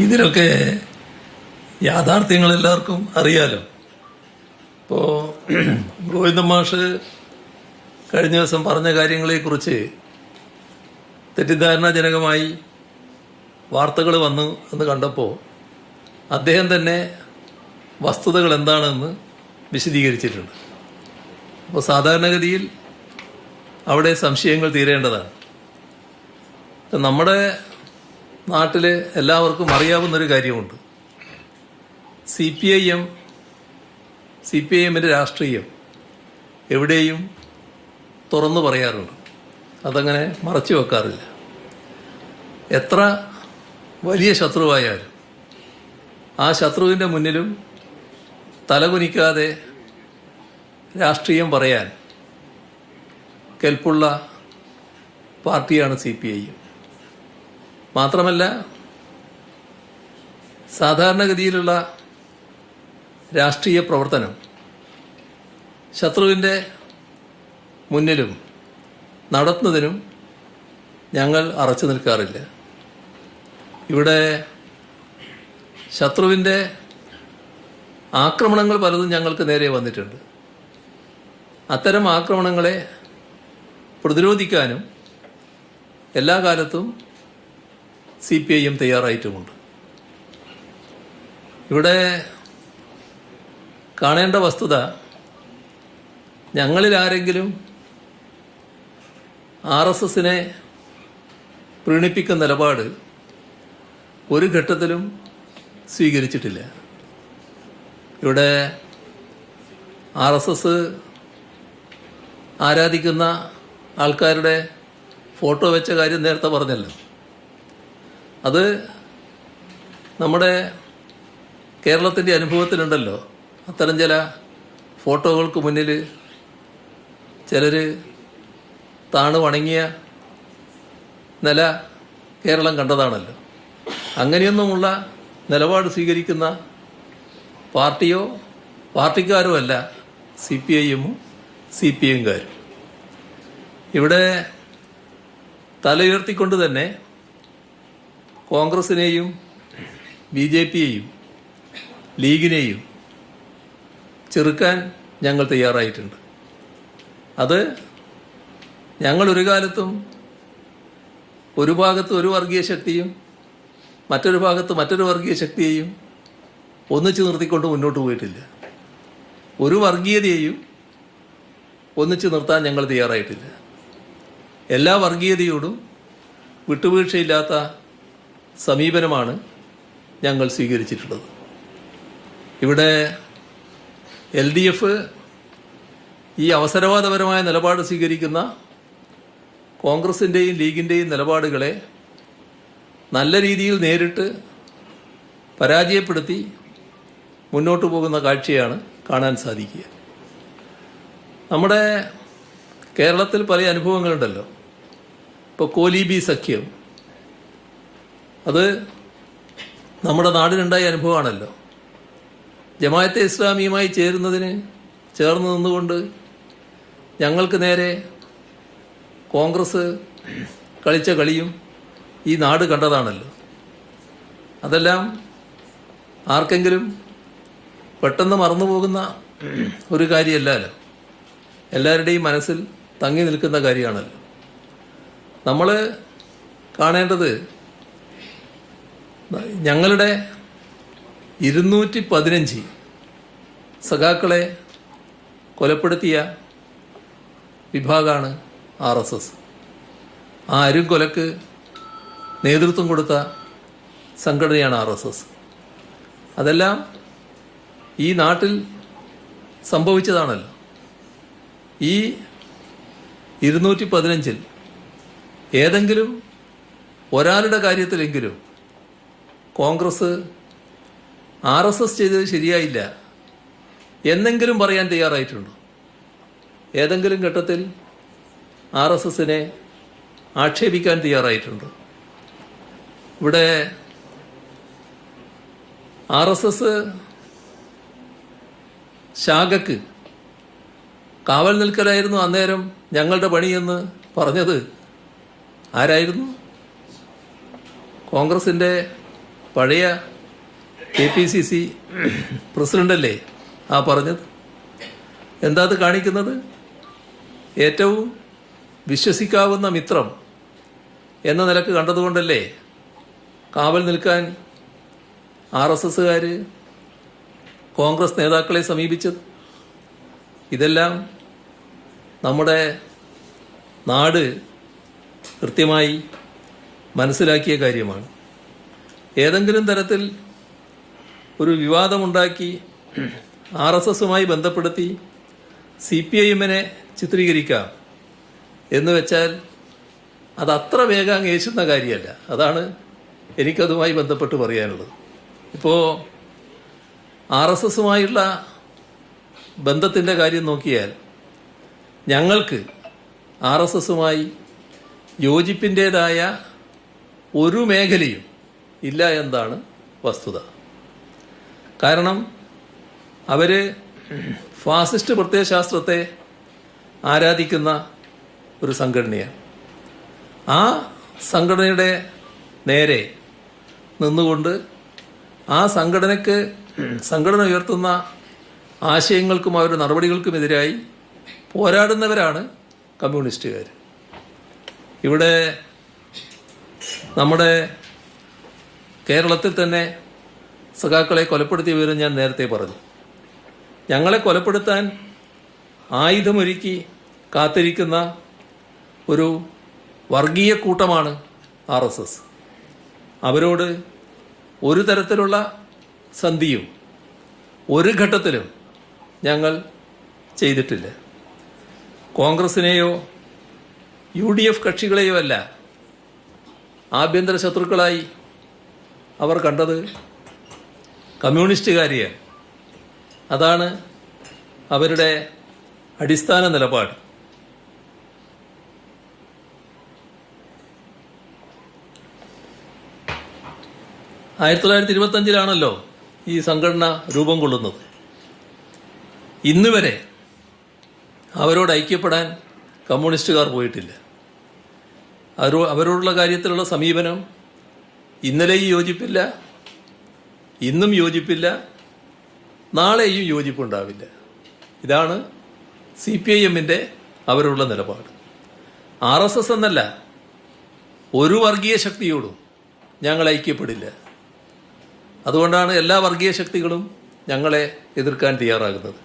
ഇതിലൊക്കെ യാഥാർത്ഥ്യങ്ങൾ എല്ലാവർക്കും അറിയാലോ. ഇപ്പോൾ ഗോവിന്ദൻ മാഷ് കഴിഞ്ഞ ദിവസം പറഞ്ഞ കാര്യങ്ങളെക്കുറിച്ച് തെറ്റിദ്ധാരണാജനകമായി വാർത്തകൾ വന്നു എന്ന് കണ്ടപ്പോൾ അദ്ദേഹം തന്നെ വസ്തുതകൾ എന്താണെന്ന് വിശദീകരിച്ചിട്ടുണ്ട്. അപ്പോൾ സാധാരണഗതിയിൽ അവിടെ സംശയങ്ങൾ തീരേണ്ടതാണ്. നമ്മുടെ നാട്ടിൽ എല്ലാവർക്കും അറിയാവുന്നൊരു കാര്യമുണ്ട്. സി പി ഐ എമ്മിൻ്റെ രാഷ്ട്രീയം എവിടെയും തുറന്നു പറയാറുണ്ട്, അതങ്ങനെ മറച്ചു വെക്കാറില്ല. എത്ര വലിയ ശത്രുവായാലും ആ ശത്രുവിൻ്റെ മുന്നിലും തലകുനിക്കാതെ രാഷ്ട്രീയം പറയാൻ കെൽപ്പുള്ള പാർട്ടിയാണ് സി പി ഐ. മാത്രമല്ല, സാധാരണഗതിയിലുള്ള രാഷ്ട്രീയ പ്രവർത്തനം ശത്രുവിൻ്റെ മുന്നിലും നടത്തുന്നതിനും ഞങ്ങൾ അറച്ചു നിൽക്കാറില്ല. ഇവിടെ ശത്രുവിൻ്റെ ആക്രമണങ്ങൾ പലതും ഞങ്ങൾക്ക് നേരെ വന്നിട്ടുണ്ട്. അത്തരം ആക്രമണങ്ങളെ പ്രതിരോധിക്കാനും എല്ലാ കാലത്തും സി പി ഐ എം തയ്യാറായിട്ടുമുണ്ട്. ഇവിടെ കാണേണ്ട വസ്തുത, ഞങ്ങളിൽ ആരെങ്കിലും RSSനെ പ്രീണിപ്പിക്കുന്ന നിലപാട് ഒരു ഘട്ടത്തിലും സ്വീകരിച്ചിട്ടില്ല. ഇവിടെ RSS ആരാധിക്കുന്ന ആൾക്കാരുടെ ഫോട്ടോ വെച്ച കാര്യം നേരത്തെ പറഞ്ഞല്ലോ. അത് നമ്മുടെ കേരളത്തിൻ്റെ അനുഭവത്തിലുണ്ടല്ലോ. അത്തരം ചില ഫോട്ടോകൾക്ക് മുന്നിൽ ചിലർ താണു വണങ്ങിയ നില കേരളം കണ്ടതാണല്ലോ. അങ്ങനെയൊന്നുമുള്ള നിലപാട് സ്വീകരിക്കുന്ന പാർട്ടിയോ പാർട്ടിക്കാരോ അല്ല സി പി ഐ എമ്മും സി പി എംകാരും. ഇവിടെ തലയുയർത്തിക്കൊണ്ട് തന്നെ കോൺഗ്രസിനെയും BJPയെയും ലീഗിനെയും ചെറുക്കാൻ ഞങ്ങൾ തയ്യാറായിട്ടുണ്ട്. അത് ഞങ്ങൾ ഒരു കാലത്തും ഒരു ഭാഗത്ത് ഒരു വർഗീയ ശക്തിയും മറ്റൊരു ഭാഗത്ത് മറ്റൊരു വർഗീയ ശക്തിയെയും ഒന്നിച്ചു നിർത്തിക്കൊണ്ട് മുന്നോട്ട് പോയിട്ടില്ല. ഒരു വർഗീയതയെയും ഒന്നിച്ചു നിർത്താൻ ഞങ്ങൾ തയ്യാറായിട്ടില്ല. എല്ലാ വർഗീയതയോടും വിട്ടുവീഴ്ചയില്ലാത്ത സമീപനമാണ് ഞങ്ങൾ സ്വീകരിച്ചിട്ടുള്ളത്. ഇവിടെ LDF ഈ അവസരവാദപരമായ നിലപാട് സ്വീകരിക്കുന്ന കോൺഗ്രസിൻ്റെയും ലീഗിൻ്റെയും നിലപാടുകളെ നല്ല രീതിയിൽ നേരിട്ട് പരാജയപ്പെടുത്തി മുന്നോട്ട് പോകുന്ന കാഴ്ചയാണ് കാണാൻ സാധിക്കുക. നമ്മുടെ കേരളത്തിൽ പല അനുഭവങ്ങളുണ്ടല്ലോ. ഇപ്പോൾ കോലീബി സഖ്യം, അത് നമ്മുടെ നാടിനുണ്ടായ അനുഭവമാണല്ലോ. ജമാഅത്തെ ഇസ്ലാമിയുമായി ചേർന്ന് നിന്നുകൊണ്ട് ഞങ്ങൾക്ക് നേരെ കോൺഗ്രസ് കളിച്ച കളിയും ഈ നാട് കണ്ടതാണല്ലോ. അതെല്ലാം ആർക്കെങ്കിലും പെട്ടെന്ന് മറന്നുപോകുന്ന ഒരു കാര്യമല്ലല്ലോ. എല്ലാവരുടെയും മനസ്സിൽ തങ്ങി നിൽക്കുന്ന കാര്യമാണല്ലോ. നമ്മൾ കാണേണ്ടത്, ഞങ്ങളുടെ 215 സഖാക്കളെ കൊലപ്പെടുത്തിയ വിഭാഗമാണ് RSS. ആ അരുംകൊലക്ക് നേതൃത്വം കൊടുത്ത സംഘടനയാണ് RSS. അതെല്ലാം ഈ നാട്ടിൽ സംഭവിച്ചതാണല്ലോ. ഈ 215-ൽ ഏതെങ്കിലും ഒരാളുടെ കാര്യത്തിലെങ്കിലും കോൺഗ്രസ് RSS ചെയ്തത് ശരിയായില്ല എന്നെങ്കിലും പറയാൻ തയ്യാറായിട്ടുണ്ടോ? ഏതെങ്കിലും ഘട്ടത്തിൽ RSSനെ ആക്ഷേപിക്കാൻ തയ്യാറായിട്ടുണ്ടോ? ഇവിടെ RSS ശാഖക്ക് കാവൽ നിൽക്കലായിരുന്നു അന്നേരം ഞങ്ങളുടെ പണിയെന്ന് പറഞ്ഞത് ആരായിരുന്നു? കോൺഗ്രസിൻ്റെ പഴയ KPCC പ്രസിഡൻ്റല്ലേ ആ പറഞ്ഞത്? എന്താ അത് കാണിക്കുന്നത്? ഏറ്റവും വിശ്വസിക്കാവുന്ന മിത്രം എന്ന നിലക്ക് കണ്ടതുകൊണ്ടല്ലേ കാവൽ നിൽക്കാൻ RSSകാർ കോൺഗ്രസ് നേതാക്കളെ സമീപിച്ചത്? ഇതെല്ലാം നമ്മുടെ നാട് കൃത്യമായി മനസ്സിലാക്കിയ കാര്യമാണ്. ഏതെങ്കിലും തരത്തിൽ ഒരു വിവാദമുണ്ടാക്കി RSSുമായി ബന്ധപ്പെടുത്തി CPIMനെ ചിത്രീകരിക്കാം എന്ന് വെച്ചാൽ അത് അത്ര വേഗം അങ്ങ് ഏശുന്ന കാര്യമല്ല. അതാണ് എനിക്കതുമായി ബന്ധപ്പെട്ട് പറയാനുള്ളത്. ഇപ്പോൾ RSSുമായുള്ള ബന്ധത്തിൻ്റെ കാര്യം നോക്കിയാൽ ഞങ്ങൾക്ക് RSSുമായി യോജിപ്പിൻ്റേതായ ഒരു മേഖലയും ഇല്ല എന്നതാണ് വസ്തുത. കാരണം അവർ ഫാസിസ്റ്റ് പ്രത്യയശാസ്ത്രത്തെ ആരാധിക്കുന്ന ഒരു സംഘടനയാണ്. ആ സംഘടനയുടെ നേരെ നിന്നുകൊണ്ട് ആ സംഘടന ഉയർത്തുന്ന ആശയങ്ങൾക്കും അവരുടെ നടപടികൾക്കുമെതിരായി പോരാടുന്നവരാണ് കമ്മ്യൂണിസ്റ്റുകാർ. ഇവിടെ നമ്മുടെ കേരളത്തിൽ തന്നെ സഖാക്കളെ കൊലപ്പെടുത്തിയ വിവരം ഞാൻ നേരത്തെ പറഞ്ഞു. ഞങ്ങളെ കൊലപ്പെടുത്താൻ ആയുധമൊരുക്കി കാത്തിരിക്കുന്ന ഒരു വർഗീയ കൂട്ടമാണ് RSS. അവരോട് ഒരു തരത്തിലുള്ള സന്ധിയും ഒരു ഘട്ടത്തിലും ഞങ്ങൾ ചെയ്തിട്ടില്ല. കോൺഗ്രസിനെയോ UDF കക്ഷികളെയോ അല്ല ആഭ്യന്തര ശത്രുക്കളായി അവർ കണ്ടത് കമ്മ്യൂണിസ്റ്റുകാരെയാണ്. അതാണ് അവരുടെ അടിസ്ഥാന നിലപാട്. 1925 ഈ സംഘടന രൂപം കൊള്ളുന്നത്. ഇന്ന് വരെ അവരോട് ഐക്യപ്പെടാൻ കമ്മ്യൂണിസ്റ്റുകാർ പോയിട്ടില്ല. അവരോടുള്ള കാര്യത്തിലുള്ള സമീപനം ഇന്നലെയും യോജിപ്പില്ല, ഇന്നും യോജിപ്പില്ല, നാളെയും യോജിപ്പുണ്ടാവില്ല. ഇതാണ് CPIMൻ്റെ അവരുള്ള നിലപാട്. RSS എന്നല്ല, ഒരു വർഗീയ ശക്തിയോടും ഞങ്ങൾ ഐക്യപ്പെടില്ല. അതുകൊണ്ടാണ് എല്ലാ വർഗീയ ശക്തികളും ഞങ്ങളെ എതിർക്കാൻ തയ്യാറാകുന്നത്.